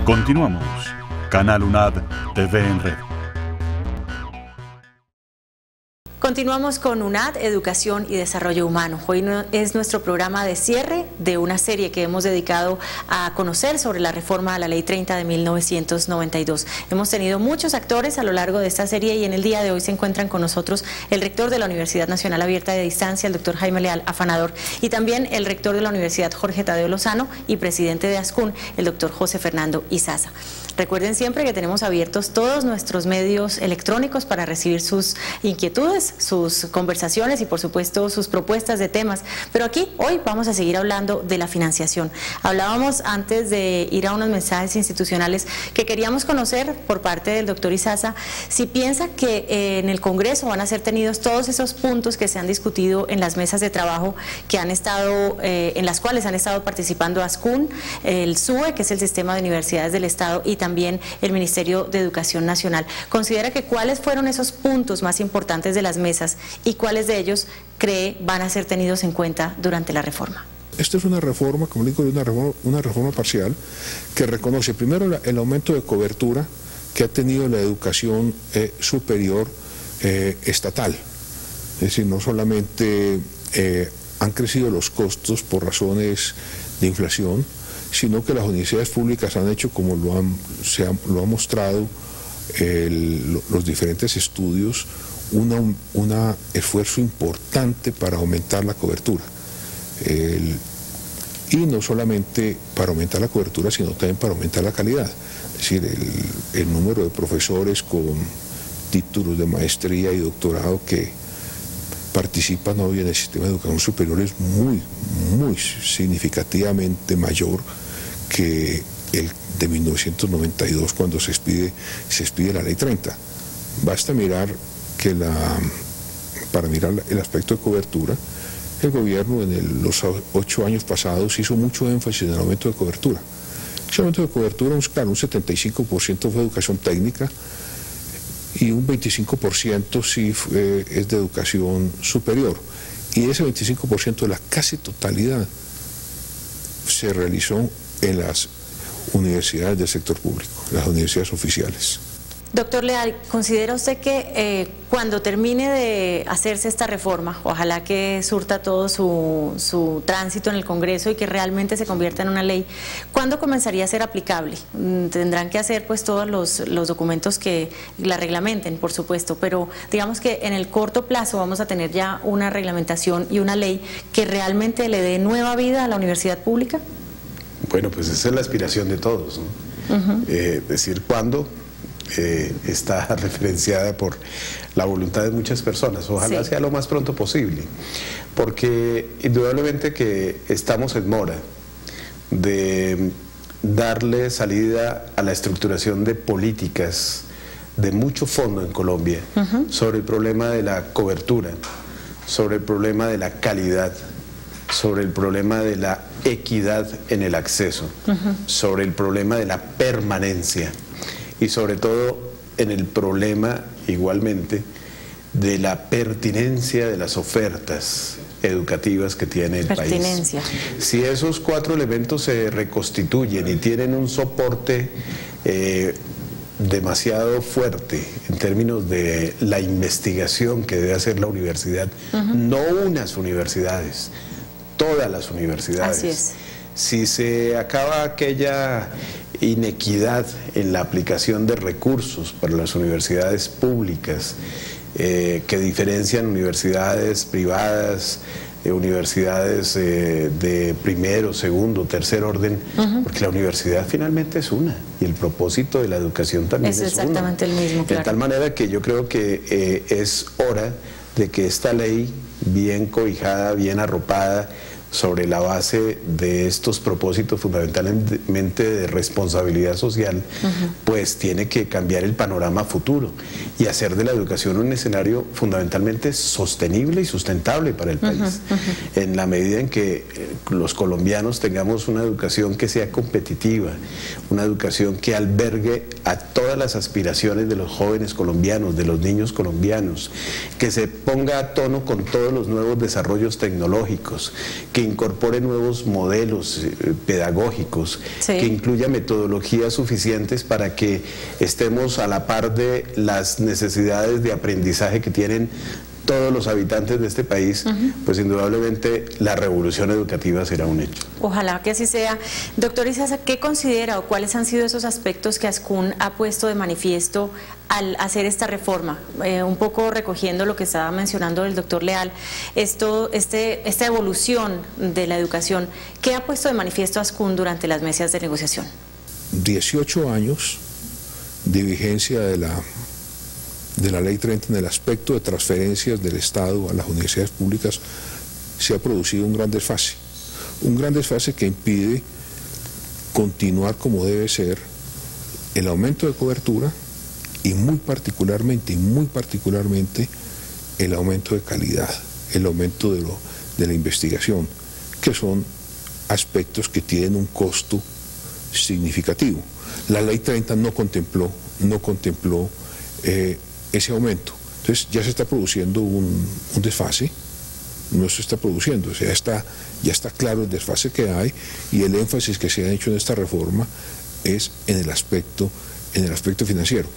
Continuamos. Canal UNAD TV en Red. Continuamos con UNAD, Educación y Desarrollo Humano. Hoy es nuestro programa de cierre de una serie que hemos dedicado a conocer sobre la reforma a la Ley 30 de 1992. Hemos tenido muchos actores a lo largo de esta serie y en el día de hoy se encuentran con nosotros el rector de la Universidad Nacional Abierta de Distancia, el doctor Jaime Leal Afanador, y también el rector de la Universidad Jorge Tadeo Lozano y presidente de ASCUN, el doctor José Fernando Izaza. Recuerden siempre que tenemos abiertos todos nuestros medios electrónicos para recibir sus inquietudes, sus conversaciones y por supuesto sus propuestas de temas. Pero aquí hoy vamos a seguir hablando de la financiación. Hablábamos antes de ir a unos mensajes institucionales que queríamos conocer por parte del doctor Izaza si piensa que en el Congreso van a ser tenidos todos esos puntos que se han discutido en las mesas de trabajo que han estado, en las cuales han estado participando ASCUN, el SUE, que es el Sistema de Universidades del Estado, y también el Ministerio de Educación Nacional. ¿Considera que cuáles fueron esos puntos más importantes de las mesas y cuáles de ellos cree van a ser tenidos en cuenta durante la reforma? Esta es una reforma, como digo, una reforma parcial que reconoce primero el aumento de cobertura que ha tenido la educación superior estatal. Es decir, no solamente han crecido los costos por razones de inflación, sino que las universidades públicas han hecho, como lo han mostrado los diferentes estudios, un esfuerzo importante para aumentar la cobertura. Y no solamente para aumentar la cobertura, sino también para aumentar la calidad. Es decir, el número de profesores con títulos de maestría y doctorado que participan hoy en el sistema de educación superior es muy significativamente mayor que el de 1992 cuando se expide la Ley 30. Basta mirar que para mirar el aspecto de cobertura, el gobierno en los 8 años pasados hizo mucho énfasis en el aumento de cobertura. Ese aumento de cobertura, claro, un 75% fue educación técnica y un 25% sí es de educación superior. Y ese 25% de la casi totalidad se realizó en las universidades del sector público, las universidades oficiales. Doctor Leal, ¿considera usted que cuando termine de hacerse esta reforma, ojalá que surta todo su tránsito en el Congreso y que realmente se convierta en una ley, ¿cuándo comenzaría a ser aplicable? Tendrán que hacer pues todos los documentos que la reglamenten, por supuesto, pero digamos que en el corto plazo vamos a tener ya una reglamentación y una ley que realmente le dé nueva vida a la universidad pública. Bueno, pues esa es la aspiración de todos, ¿no? Decir cuándo está referenciada por la voluntad de muchas personas. Ojalá sea lo más pronto posible, porque indudablemente que estamos en mora de darle salida a la estructuración de políticas de mucho fondo en Colombia sobre el problema de la cobertura, sobre el problema de la calidad, sobre el problema de la equidad en el acceso, sobre el problema de la permanencia y sobre todo en el problema igualmente de la pertinencia de las ofertas educativas que tiene el país. Si esos 4 elementos se reconstituyen y tienen un soporte demasiado fuerte en términos de la investigación que debe hacer la universidad, no unas universidades, todas las universidades. Así es. Si se acaba aquella inequidad en la aplicación de recursos para las universidades públicas que diferencian universidades privadas, universidades de primero, segundo, tercer orden, porque la universidad finalmente es una y el propósito de la educación también es exactamente uno. El mismo, claro. De tal manera que yo creo que es hora de que esta ley bien cobijada, bien arropada, sobre la base de estos propósitos fundamentalmente de responsabilidad social, pues tiene que cambiar el panorama futuro y hacer de la educación un escenario fundamentalmente sostenible y sustentable para el país. En la medida en que los colombianos tengamos una educación que sea competitiva, una educación que albergue a todas las aspiraciones de los jóvenes colombianos, de los niños colombianos, que se ponga a tono con todos los nuevos desarrollos tecnológicos, que incorpore nuevos modelos pedagógicos, que incluya metodologías suficientes para que estemos a la par de las necesidades de aprendizaje que tienen todos los habitantes de este país, pues indudablemente la revolución educativa será un hecho. Ojalá que así sea. Doctor Izaza, ¿qué considera o cuáles han sido esos aspectos que Ascun ha puesto de manifiesto al hacer esta reforma? Un poco recogiendo lo que estaba mencionando el doctor Leal, esta evolución de la educación, ¿qué ha puesto de manifiesto Ascun durante las mesas de negociación? 18 años de vigencia de la Ley 30 en el aspecto de transferencias del Estado a las universidades públicas, se ha producido un gran desfase que impide continuar como debe ser el aumento de cobertura y muy particularmente el aumento de calidad, el aumento de la investigación, que son aspectos que tienen un costo significativo. La Ley 30 no contempló ese aumento. Entonces ya se está produciendo un desfase, no se está produciendo, o sea, ya está claro el desfase que hay, y el énfasis que se ha hecho en esta reforma es en el aspecto financiero.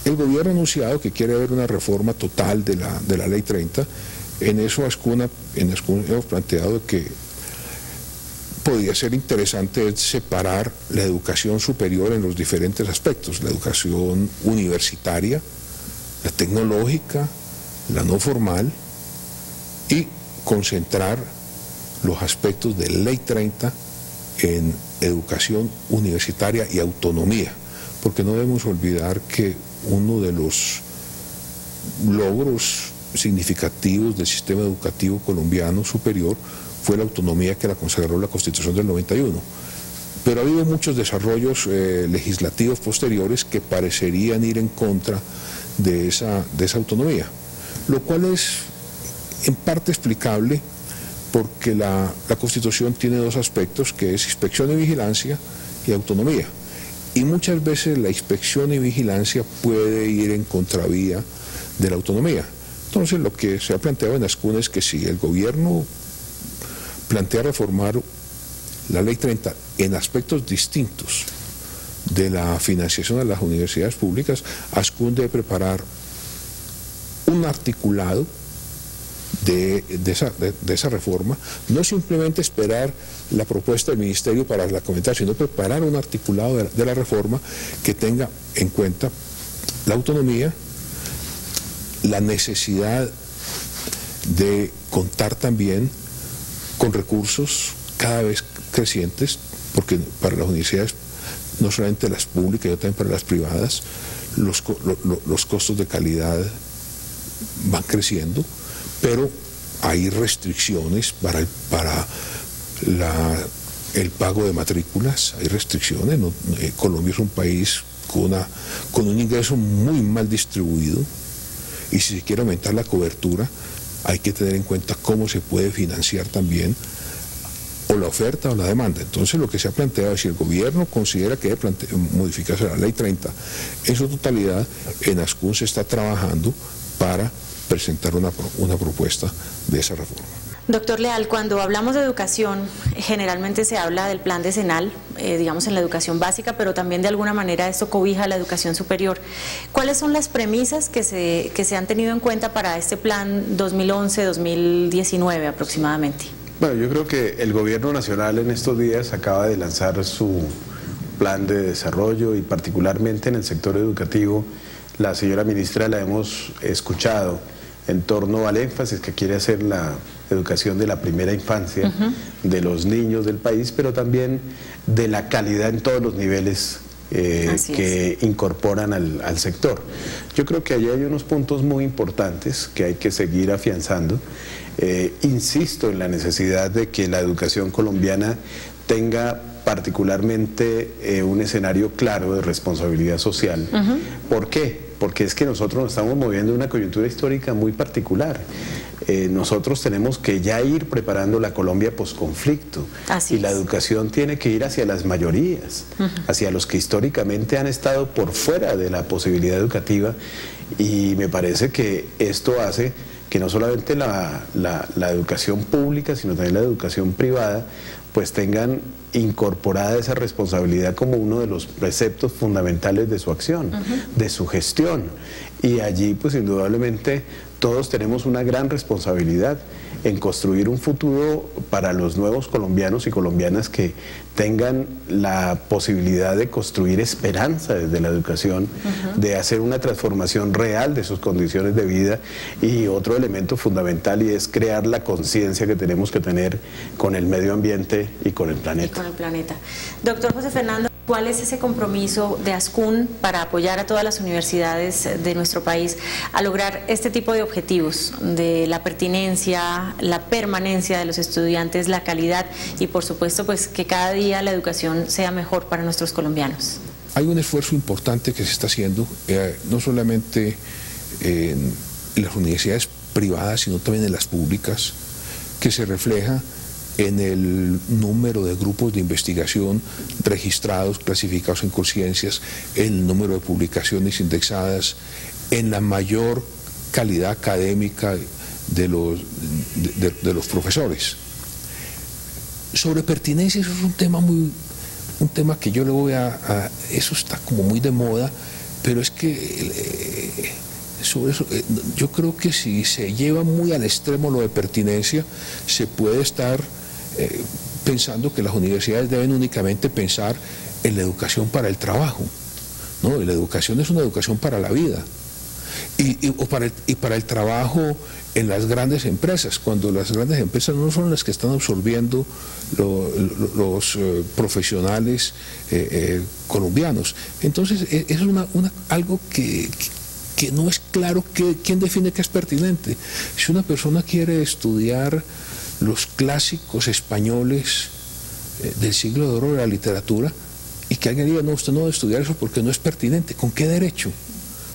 El gobierno ha anunciado que quiere haber una reforma total de la Ley 30. En eso Ascun hemos planteado que podría ser interesante separar la educación superior en los diferentes aspectos, la educación universitaria, la tecnológica, la no formal, y concentrar los aspectos de Ley 30 en educación universitaria y autonomía, porque no debemos olvidar que uno de los logros significativos del sistema educativo colombiano superior fue la autonomía que la consagró la Constitución del 91. Pero ha habido muchos desarrollos legislativos posteriores que parecerían ir en contra de esa autonomía, lo cual es en parte explicable porque la Constitución tiene dos aspectos, que es inspección y vigilancia y autonomía, y muchas veces la inspección y vigilancia puede ir en contravía de la autonomía. Entonces lo que se ha planteado en Ascun es que si el gobierno plantea reformar la Ley 30 en aspectos distintos de la financiación de las universidades públicas, Ascun debe preparar un articulado de esa reforma, no simplemente esperar la propuesta del ministerio para la comentar, sino preparar un articulado de la reforma que tenga en cuenta la autonomía, la necesidad de contar también con recursos cada vez crecientes, porque para las universidades, no solamente las públicas, sino también para las privadas, los costos de calidad van creciendo, pero hay restricciones para el pago de matrículas, hay restricciones. Colombia es un país con un ingreso muy mal distribuido, y si se quiere aumentar la cobertura, hay que tener en cuenta cómo se puede financiar también o la oferta o la demanda. Entonces lo que se ha planteado es, si el gobierno considera que debe modificarse la Ley 30 en su totalidad, en Ascun se está trabajando para presentar una propuesta de esa reforma. Doctor Leal, cuando hablamos de educación, generalmente se habla del plan decenal, digamos en la educación básica, pero también de alguna manera esto cobija la educación superior. ¿Cuáles son las premisas que se han tenido en cuenta para este plan 2011-2019 aproximadamente? Bueno, yo creo que el gobierno nacional en estos días acaba de lanzar su plan de desarrollo, y particularmente en el sector educativo, la señora ministra la hemos escuchado en torno al énfasis que quiere hacer la educación de la primera infancia, de los niños del país, pero también de la calidad en todos los niveles que incorporan al sector. Yo creo que allí hay unos puntos muy importantes que hay que seguir afianzando. Insisto en la necesidad de que la educación colombiana tenga particularmente un escenario claro de responsabilidad social. ¿Por qué? Porque es que nosotros nos estamos moviendo en una coyuntura histórica muy particular. Nosotros tenemos que ya ir preparando la Colombia posconflicto, y la educación tiene que ir hacia las mayorías, hacia los que históricamente han estado por fuera de la posibilidad educativa, y me parece que esto hace que no solamente la educación pública, sino también la educación privada, pues tengan incorporada esa responsabilidad como uno de los preceptos fundamentales de su acción, de su gestión. Y allí, pues indudablemente, todos tenemos una gran responsabilidad en construir un futuro para los nuevos colombianos y colombianas que tengan la posibilidad de construir esperanza desde la educación, de hacer una transformación real de sus condiciones de vida, y otro elemento fundamental, y es crear la conciencia que tenemos que tener con el medio ambiente y con el planeta. Doctor José Fernando, ¿cuál es ese compromiso de ASCUN para apoyar a todas las universidades de nuestro país a lograr este tipo de objetivos de la pertinencia, la permanencia de los estudiantes, la calidad y por supuesto pues que cada día la educación sea mejor para nuestros colombianos? Hay un esfuerzo importante que se está haciendo, no solamente en las universidades privadas, sino también en las públicas, que se refleja en el número de grupos de investigación registrados, clasificados en conciencias, en el número de publicaciones indexadas, en la mayor calidad académica de los profesores. Sobre pertinencia, eso es un tema que yo le voy eso está como muy de moda, pero es que sobre eso, yo creo que si se lleva muy al extremo lo de pertinencia, se puede estar pensando que las universidades deben únicamente pensar en la educación para el trabajo. No, la educación es una educación para la vida y para el trabajo en las grandes empresas, cuando las grandes empresas no son las que están absorbiendo los profesionales colombianos. Entonces es algo que no es claro quién define qué es pertinente. Si una persona quiere estudiar los clásicos españoles del siglo de oro de la literatura y que alguien diga, no, usted no debe estudiar eso porque no es pertinente, ¿con qué derecho?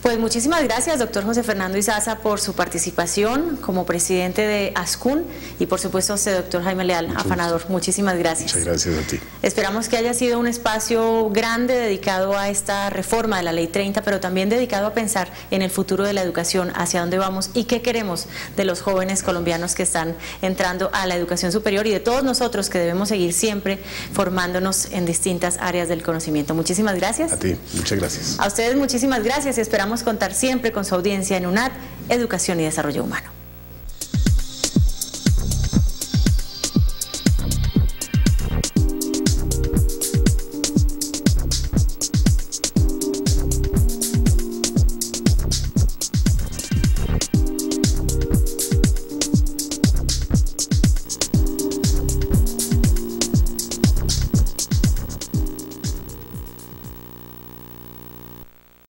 Pues muchísimas gracias, doctor José Fernando Izaza, por su participación como presidente de ASCUN y por supuesto a usted, doctor Jaime Leal, afanador. Muchísimas gracias. Muchas gracias a ti. Esperamos que haya sido un espacio grande dedicado a esta reforma de la Ley 30, pero también dedicado a pensar en el futuro de la educación, hacia dónde vamos y qué queremos de los jóvenes colombianos que están entrando a la educación superior y de todos nosotros que debemos seguir siempre formándonos en distintas áreas del conocimiento. Muchísimas gracias. A ti, muchas gracias. A ustedes muchísimas gracias y esperamos contar siempre con su audiencia en UNAD, Educación y Desarrollo Humano.